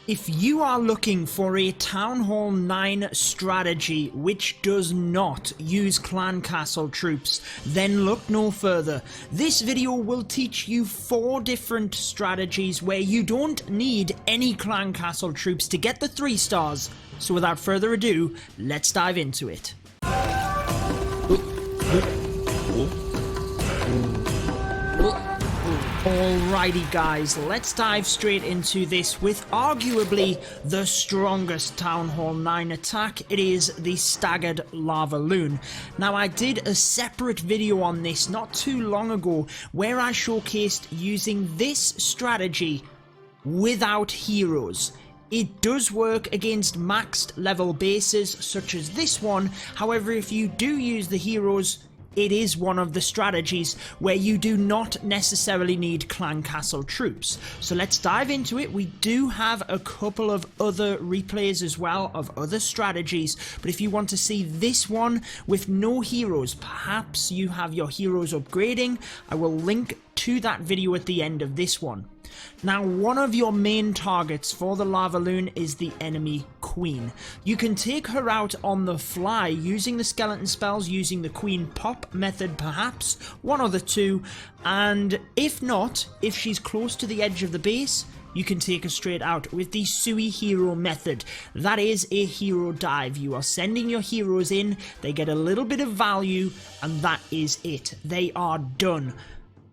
If you are looking for a Town Hall 9 strategy which does not use clan castle troops, then look no further. This video will teach you 4 different strategies where you don't need any clan castle troops to get the 3 stars. So without further ado, let's dive into it. Alrighty guys, let's dive straight into this with arguably the strongest Town Hall 9 attack. It is the Staggered Lavaloon. Now I did a separate video on this not too long ago where I showcased using this strategy without heroes. It does work against maxed level bases such as this one, however if you do use the heroes, it is one of the strategies where you do not necessarily need clan castle troops. So let's dive into it. We do have a couple of other replays as well of other strategies, but if you want to see this one with no heroes, perhaps you have your heroes upgrading, I will link to that video at the end of this one. Now, one of your main targets for the Lavaloon is the enemy queen. You can take her out on the fly using the skeleton spells, using the queen pop method perhaps, one or the two, and if not, if she's close to the edge of the base, you can take her straight out with the Sui hero method. That is a hero dive. You are sending your heroes in, they get a little bit of value, and that is it. They are done.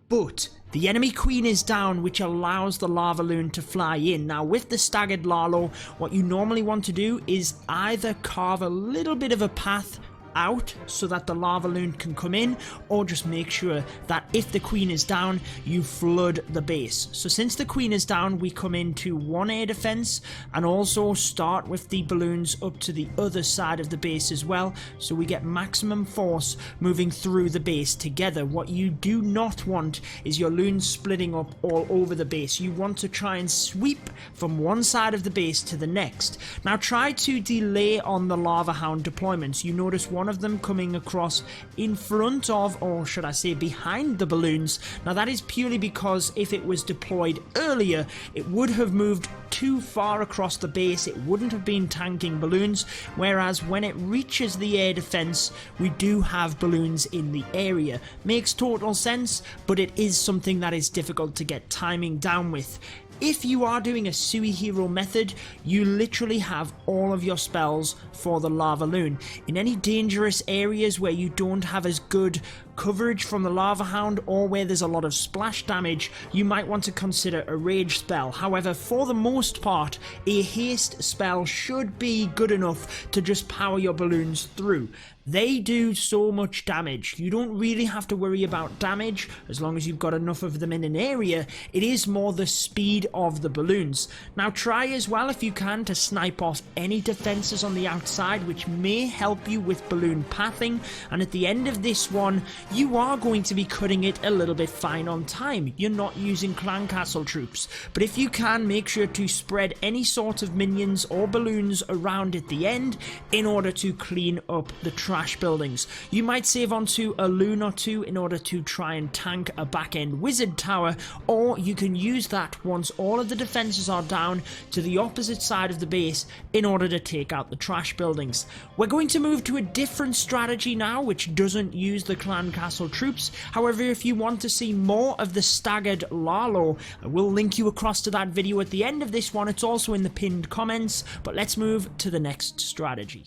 But the enemy queen is down, which allows the Lavaloon to fly in. Now with the Staggered Lalo, what you normally want to do is either carve a little bit of a path out so that the Lavaloon can come in, or just make sure that if the queen is down, you flood the base. So since the queen is down, we come into 1 air defense and also start with the balloons up to the other side of the base as well, so we get maximum force moving through the base together. What you do not want is your loons splitting up all over the base. You want to try and sweep from one side of the base to the next. Now try to delay on the Lava Hound deployments. You notice one of them coming across in front of, or should I say behind the balloons. Now that is purely because if it was deployed earlier, it would have moved too far across the base, it wouldn't have been tanking balloons, whereas when it reaches the air defense, we do have balloons in the area. Makes total sense, but it is something that is difficult to get timing down with. If you are doing a Sui hero method, you literally have all of your spells for the Lavaloon. In any dangerous areas where you don't have as good coverage from the Lava Hound, or where there's a lot of splash damage, you might want to consider a rage spell. However, for the most part, a haste spell should be good enough to just power your balloons through. They do so much damage. You don't really have to worry about damage as long as you've got enough of them in an area. It is more the speed of the balloons. Now try as well if you can to snipe off any defenses on the outside, which may help you with balloon pathing, and at the end of this one you are going to be cutting it a little bit fine on time. You're not using clan castle troops, but if you can, make sure to spread any sort of minions or balloons around at the end in order to clean up the trash buildings. You might save onto a loon or two in order to try and tank a back-end wizard tower, or you can use that once all of the defenses are down to the opposite side of the base in order to take out the trash buildings. We're going to move to a different strategy now which doesn't use the clan castle troops. However, if you want to see more of the Staggered Lalo, I will link you across to that video at the end of this one. It's also in the pinned comments, but let's move to the next strategy.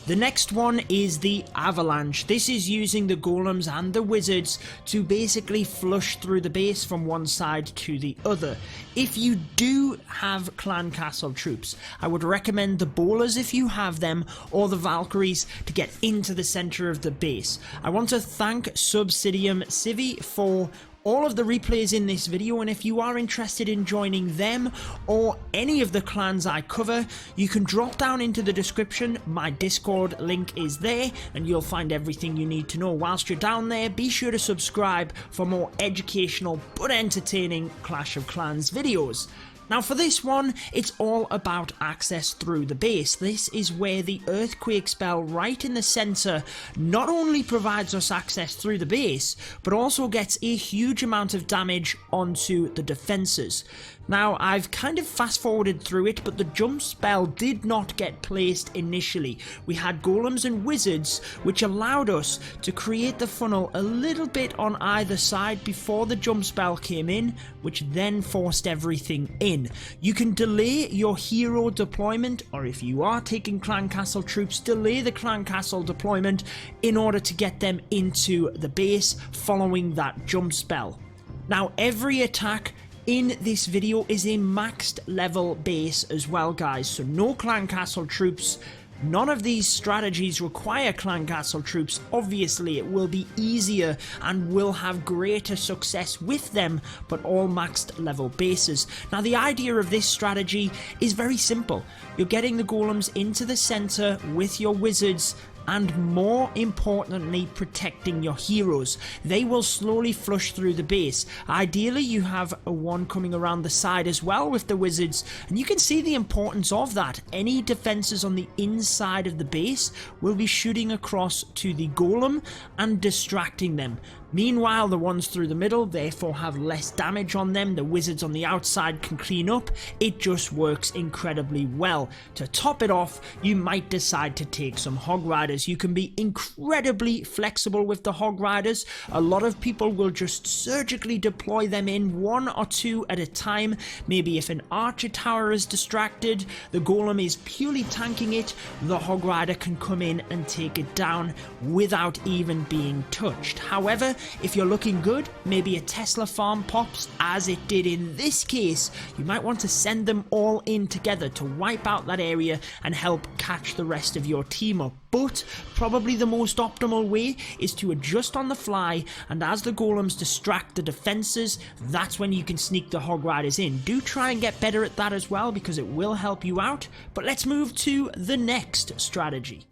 The next one is the Avalanche. This is using the golems and the wizards to basically flush through the base from one side to the other. If you do have clan castle troops, I would recommend the bowlers if you have them, or the Valkyries to get into the center of the base. I want to thank Subsidium Civi for all of the replays in this video, and if you are interested in joining them or any of the clans I cover, you can drop down into the description. My Discord link is there and you'll find everything you need to know. Whilst you're down there, be sure to subscribe for more educational but entertaining Clash of Clans videos. Now for this one, it's all about access through the base. This is where the earthquake spell right in the center not only provides us access through the base, but also gets a huge amount of damage onto the defenses. Now, I've kind of fast forwarded through it, but the jump spell did not get placed initially. We had golems and wizards, which allowed us to create the funnel a little bit on either side before the jump spell came in, which then forced everything in. You can delay your hero deployment, or if you are taking clan castle troops, delay the clan castle deployment in order to get them into the base following that jump spell. Now, every attack in this video is a maxed level base as well, guys, so no clan castle troops. None of these strategies require clan castle troops. Obviously it will be easier and will have greater success with them, but all maxed level bases. Now, the idea of this strategy is very simple. You're getting the golems into the center with your wizards, and more importantly, protecting your heroes. They will slowly flush through the base. Ideally, you have a one coming around the side as well with the wizards, and you can see the importance of that. Any defenses on the inside of the base will be shooting across to the golem and distracting them. Meanwhile, the ones through the middle therefore have less damage on them. The wizards on the outside can clean up. It just works incredibly well. To top it off, you might decide to take some hog riders. You can be incredibly flexible with the hog riders. A lot of people will just surgically deploy them in one or two at a time. Maybe if an archer tower is distracted, the golem is purely tanking it, the hog rider can come in and take it down without even being touched. However, if you're looking good, maybe a Tesla farm pops, as it did in this case, you might want to send them all in together to wipe out that area and help catch the rest of your team up. But probably the most optimal way is to adjust on the fly, and as the golems distract the defenses, that's when you can sneak the hog riders in. Do try and get better at that as well, because it will help you out. But let's move to the next strategy.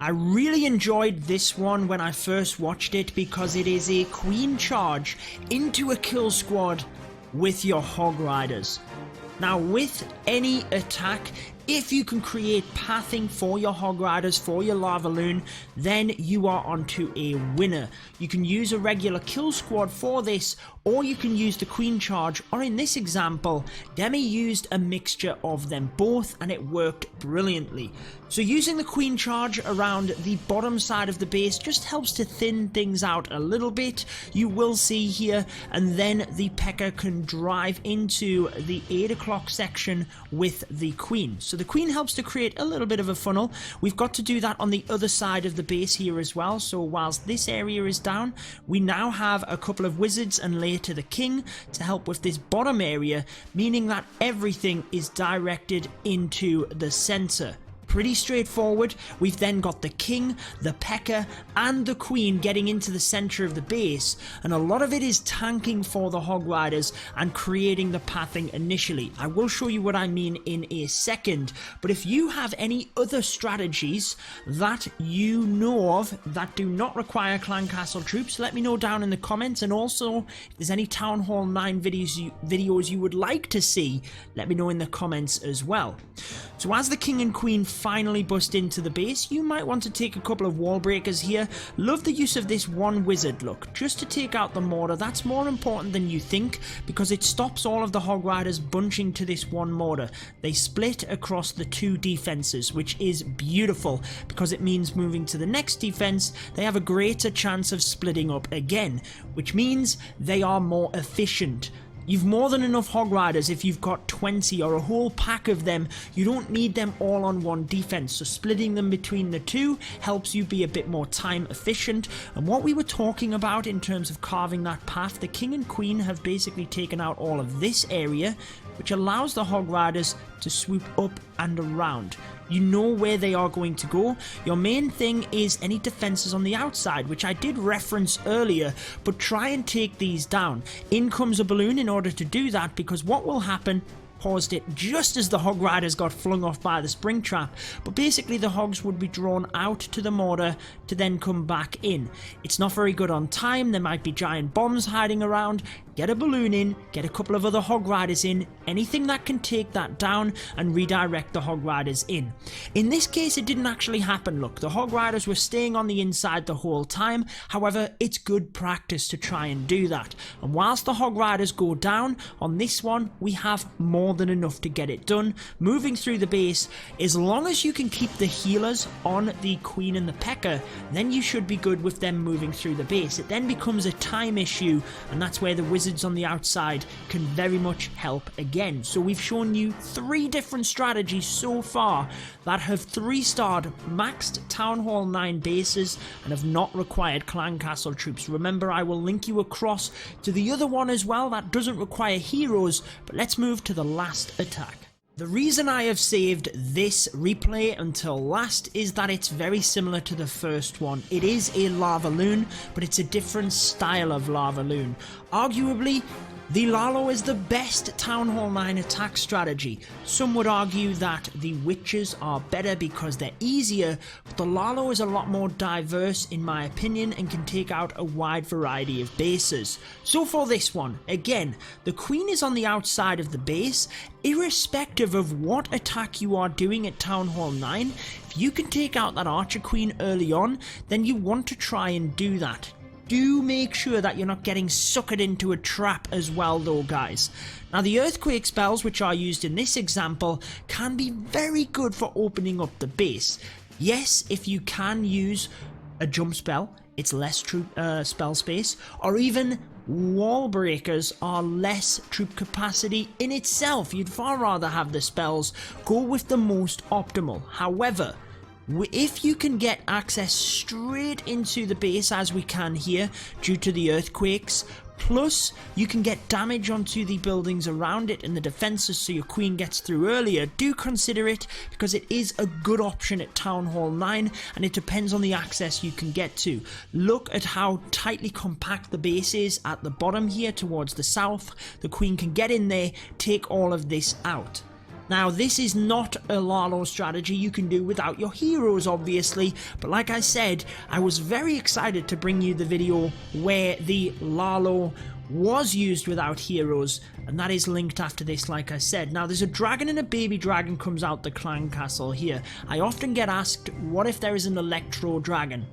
I really enjoyed this one when I first watched it because it is a queen charge into a kill squad with your hog riders. Now, with any attack, if you can create pathing for your hog riders, for your Lavaloon, then you are onto a winner. You can use a regular kill squad for this, or you can use the queen charge, or in this example, Demi used a mixture of them both and it worked brilliantly. So using the queen charge around the bottom side of the base just helps to thin things out a little bit. You will see here, and then the P.E.K.K.A can drive into the 8 o'clock section with the queen. So the queen helps to create a little bit of a funnel. We've got to do that on the other side of the base here as well. So whilst this area is down, we now have a couple of wizards and later the king to help with this bottom area, meaning that everything is directed into the center. Pretty straightforward. We've then got the king, the P.E.K.K.A and the queen getting into the center of the base, and a lot of it is tanking for the hog riders and creating the pathing initially. I will show you what I mean in a second, but if you have any other strategies that you know of that do not require clan castle troops, let me know down in the comments. And also, if there's any Town Hall 9 videos you would like to see, let me know in the comments as well. So as the king and queen finally bust into the base, you might want to take a couple of wall breakers here. Love the use of this one wizard look, just to take out the mortar. That's more important than you think, because it stops all of the hog riders bunching to this one mortar. They split across the two defenses, which is beautiful, because it means moving to the next defense, they have a greater chance of splitting up again, which means they are more efficient. You've more than enough hog riders if you've got 20 or a whole pack of them. You don't need them all on one defense, so splitting them between the two helps you be a bit more time efficient. And what we were talking about in terms of carving that path, the king and queen have basically taken out all of this area, which allows the hog riders to swoop up and around. You know where they are going to go. Your main thing is any defenses on the outside, which I did reference earlier, but try and take these down. In comes a balloon in order to do that, because what will happen, paused it just as the hog riders got flung off by the spring trap, but basically the hogs would be drawn out to the mortar to then come back in. It's not very good on time. There might be giant bombs hiding around. get a balloon in, get a couple of other hog riders in, anything that can take that down and redirect the hog riders in. In this case, it didn't actually happen. Look, the hog riders were staying on the inside the whole time. However, it's good practice to try and do that. And whilst the hog riders go down, on this one, we have more than enough to get it done. Moving through the base, as long as you can keep the healers on the queen and the pecker, then you should be good with them moving through the base. It then becomes a time issue, and that's where the wizards on the outside can very much help again. So we've shown you 3 different strategies so far that have 3-starred maxed Town Hall 9 bases and have not required clan castle troops. Remember, I will link you across to the other one as well that doesn't require heroes, but let's move to the last attack. The reason I have saved this replay until last is that it's very similar to the first one. It is a Lavaloon, but it's a different style of Lavaloon. Arguably, the Lalo is the best Town Hall 9 attack strategy. Some would argue that the witches are better because they're easier, but the Lalo is a lot more diverse in my opinion and can take out a wide variety of bases. So for this one, again, the queen is on the outside of the base. Irrespective of what attack you are doing at Town Hall 9, if you can take out that archer queen early on, then you want to try and do that. Do make sure that you're not getting suckered into a trap as well though, guys. Now the earthquake spells which are used in this example can be very good for opening up the base. Yes, if you can use a jump spell, it's less troop spell space, or even wall breakers are less troop capacity in itself. You'd far rather have the spells go with the most optimal. However, if you can get access straight into the base as we can here due to the earthquakes, plus you can get damage onto the buildings around it and the defenses so your queen gets through earlier, do consider it because it is a good option at Town Hall 9 and it depends on the access you can get to. Look at how tightly compact the base is at the bottom here towards the south. The queen can get in there, take all of this out. Now, this is not a Lalo strategy you can do without your heroes, obviously, but like I said, I was very excited to bring you the video where the Lalo was used without heroes, and that is linked after this, like I said. Now, there's a dragon and a baby dragon comes out the clan castle here. I often get asked, what if there is an electro dragon?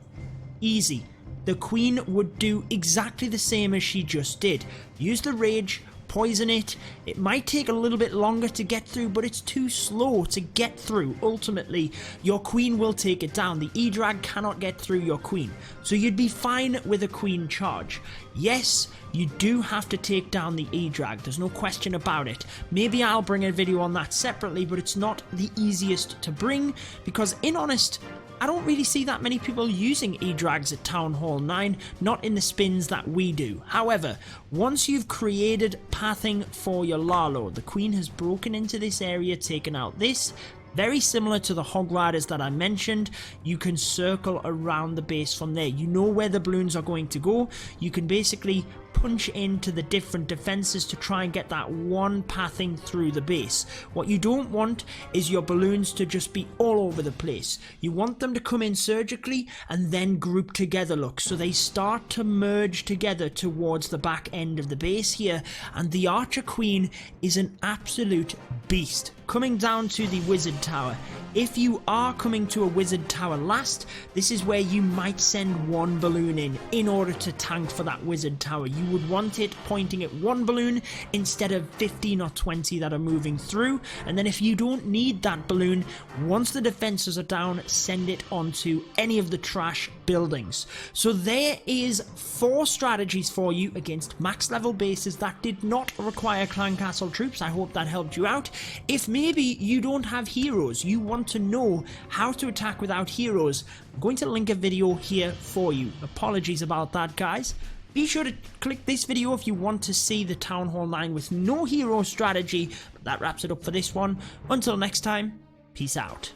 Easy. The queen would do exactly the same as she just did. Use the rage, poison it. It might take a little bit longer to get through, but it's too slow to get through. Ultimately, your queen will take it down. The E-Drag cannot get through your queen. So you'd be fine with a queen charge. Yes, you do have to take down the E-Drag. There's no question about it. Maybe I'll bring a video on that separately, but it's not the easiest to bring because, in honest, I don't really see that many people using E-Drags at Town Hall 9, not in the spins that we do. However, once you've created pathing for your Lalo, the queen has broken into this area, taken out this. Very similar to the hog riders that I mentioned, you can circle around the base from there. You know where the balloons are going to go. You can basically punch into the different defenses to try and get that one pathing through the base. What you don't want is your balloons to just be all over the place. You want them to come in surgically and then group together, look, so they start to merge together towards the back end of the base here, and the archer queen is an absolute beast. Coming down to the wizard tower, if you are coming to a wizard tower last, this is where you might send one balloon in order to tank for that wizard tower. You would want it pointing at one balloon instead of 15 or 20 that are moving through, and then if you don't need that balloon, once the defenses are down, send it onto any of the trash buildings. So there is 4 strategies for you against max level bases that did not require clan castle troops. I hope that helped you out. If maybe you don't have heroes, you want to know how to attack without heroes, I'm going to link a video here for you. Apologies about that, guys. Be sure to click this video if you want to see the Town Hall 9 with no hero strategy. But that wraps it up for this one. Until next time, peace out.